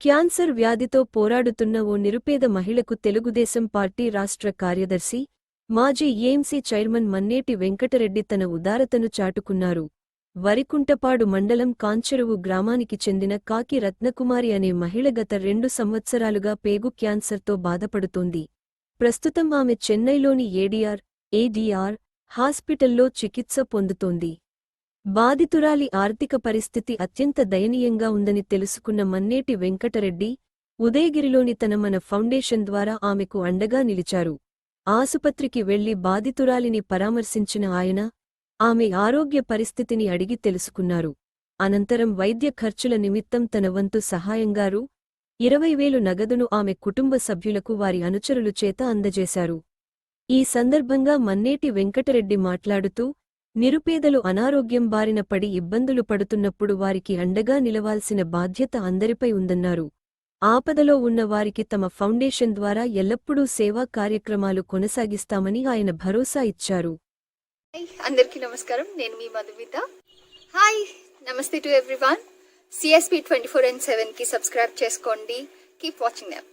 Cancer వ్యాధితో పోరాడుతున్న ఓ నిరుపేద మహిళకు తెలుగుదేశం పార్టీ రాష్ట్ర కార్యదర్శి, మాజీ ఏఎంసీ చైర్మన్ మన్నేటి వెంకటరెడ్డి తన ఉదారతను చాటుకున్నారు. వరికుంటపాడు మండలం కాంచెరువు గ్రామానికి చెందిన కాకి రత్నకుమారి అనే మహిళ గత 2 సంవత్సరాలుగా పేగు క్యాన్సర్తో బాధపడుతోంది. ప్రస్తుతం ఆమె చెన్నైలోని ఏడీఆర్ హాస్పిటల్లో చికిత్స పొందుతోంది. బాధితురాలి ఆర్థిక పరిస్థితి అత్యంత దయనీయంగా ఉందని తెలుసుకున్న మన్నేటి వెంకటరెడ్డి, ఉదయగిరిలోని తన మన ఫౌండేషన్ ద్వారా ఆమెకు అండగా నిలిచారు. ఆసుపత్రికి వెళ్లి బాధితురాలిని పరామర్శించిన ఆయన, ఆమె ఆరోగ్య పరిస్థితిని అడిగి తెలుసుకున్నారు. అనంతరం వైద్య ఖర్చుల నిమిత్తం తన వంతు సహాయంగా రూ. 20,000 నగదును ఆమె కుటుంబ సభ్యులకు వారి అనుచరులు చేత అందజేశారు. ఈ సందర్భంగా మన్నేటి వెంకటరెడ్డి మాట్లాడుతూ, నిరుపేదలు అనారోగ్యం బారిన పడి ఇబ్బందులు పడుతున్నప్పుడు వారికి అండగా నిలవాల్సిన బాధ్యత అందరిపై ఉందన్నారు. ఆపదలో ఉన్న వారికి తమ ఫౌండేషన్ ద్వారా ఎల్లప్పుడూ సేవా కార్యక్రమాలు కొనసాగిస్తామని ఆయన భరోసా ఇచ్చారు. అందరికీ నమస్కారం. నేను మీ మధుమిత. హాయ్, నమస్తే టు ఎవ్రీవన్. CSP 24/7 కి సబ్స్క్రైబ్ చేసుకోండి. Keep watching them.